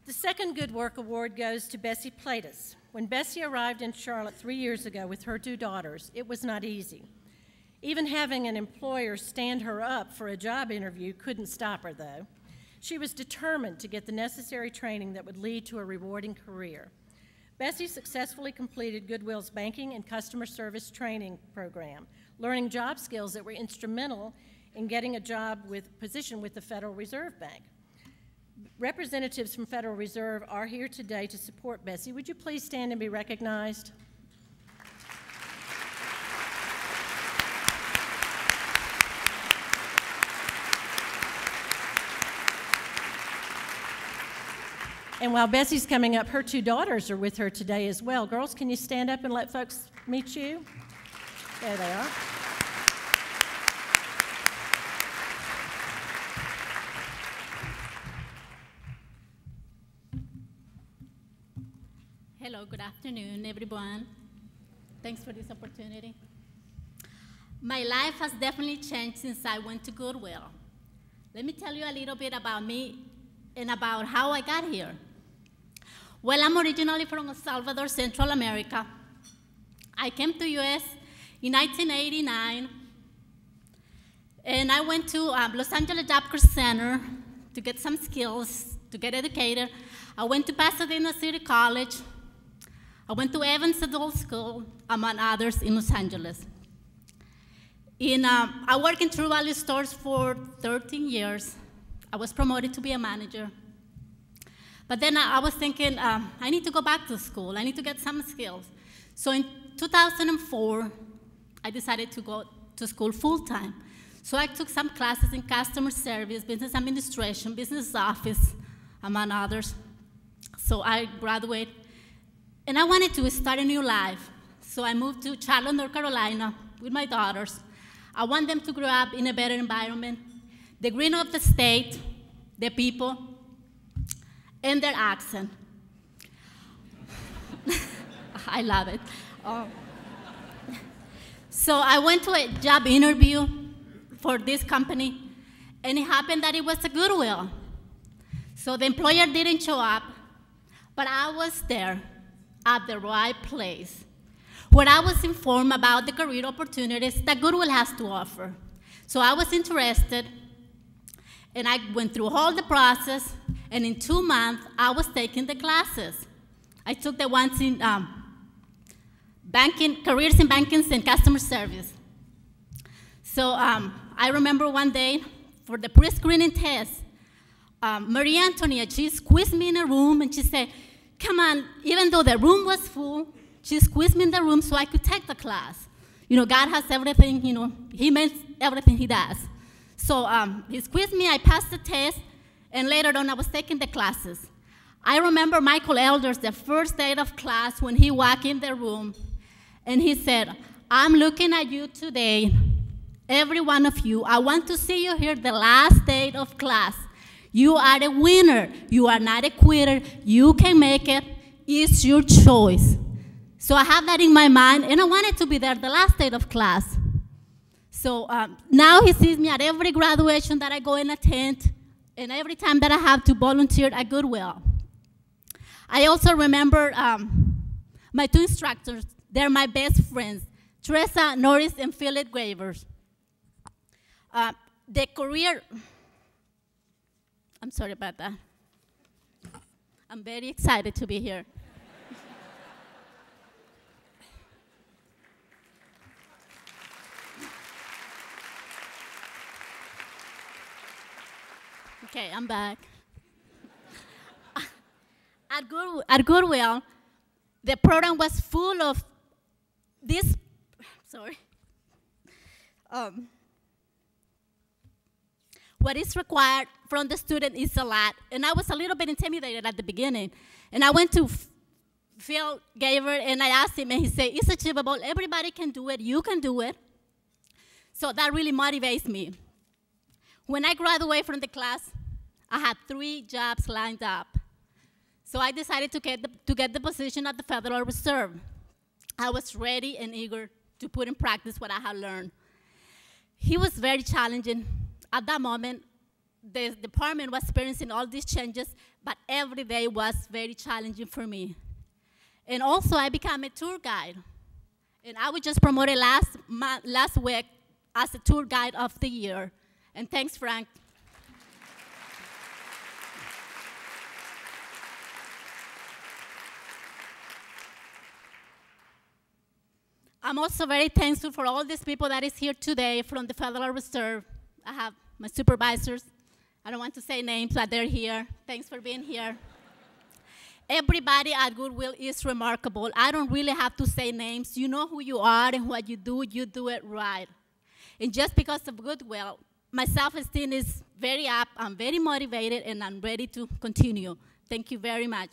The second Good Work Award goes to Bessy Pleitez. When Bessy arrived in Charlotte 3 years ago with her 2 daughters, it was not easy. Even having an employer stand her up for a job interview couldn't stop her, though. She was determined to get the necessary training that would lead to a rewarding career. Bessy successfully completed Goodwill's banking and customer service training program, learning job skills that were instrumental in getting a position with the Federal Reserve Bank. Representatives from Federal Reserve are here today to support Bessy. Would you please stand and be recognized? And while Bessy's coming up, her 2 daughters are with her today as well. Girls, can you stand up and let folks meet you? There they are. Hello, good afternoon, everyone. Thanks for this opportunity. My life has definitely changed since I went to Goodwill. Let me tell you a little bit about me and about how I got here. Well, I'm originally from El Salvador, Central America. I came to U.S. in 1989, and I went to Los Angeles Job Corps Center to get some skills, to get educated. I went to Pasadena City College. I went to Evans Adult School, among others, in Los Angeles. I worked in True Value stores for 13 years. I was promoted to be a manager. But then I was thinking, I need to go back to school. I need to get some skills. So in 2004, I decided to go to school full-time. So I took some classes in customer service, business administration, business office, among others. So I graduated. And I wanted to start a new life. So I moved to Charlotte, North Carolina with my daughters. I want them to grow up in a better environment, the green of the state, the people, and their accent. I love it. So I went to a job interview for this company, and it happened that it was a Goodwill. So the employer didn't show up, but I was there at the right place, where I was informed about the career opportunities that Goodwill has to offer. So I was interested, and I went through all the process, and in 2 months, I was taking the classes. I took the ones in banking, careers in banking and customer service. So I remember one day, for the pre-screening test, Maria Antonia, she squeezed me in a room, and she said, come on, even though the room was full, she squeezed me in the room so I could take the class. You know, God has everything, you know, He meant everything He does. So He squeezed me, I passed the test, and later on I was taking the classes. I remember Michael Elders, the first day of class, when he walked in the room, and he said, I'm looking at you today, every one of you. I want to see you here the last day of class. You are a winner. You are not a quitter. You can make it. It's your choice. So I have that in my mind, and I wanted to be there the last day of class. So now he sees me at every graduation that I go and attend, and every time that I have to volunteer at Goodwill. I also remember my 2 instructors. They're my best friends, Teresa Norris and Philip Gravers. The career, I'm sorry about that. I'm very excited to be here. Okay, I'm back. At Goodwill, the program was full of this, what is required from the student is a lot. And I was a little bit intimidated at the beginning. And I went to Phil Gaver, and I asked him, and he said, it's achievable. Everybody can do it. You can do it. So that really motivates me. When I graduated from the class, I had 3 jobs lined up. So I decided to get the position at the Federal Reserve. I was ready and eager to put in practice what I had learned. He was very challenging. At that moment, the department was experiencing all these changes, but every day was very challenging for me. And also, I became a tour guide. And I was just promoted last week as a tour guide of the year. And thanks, Frank. I'm also very thankful for all these people that is here today from the Federal Reserve. I have my supervisors. I don't want to say names, but they're here. Thanks for being here. Everybody at Goodwill is remarkable. I don't really have to say names. You know who you are and what you do it right. And just because of Goodwill, my self-esteem is very up, I'm very motivated, and I'm ready to continue. Thank you very much.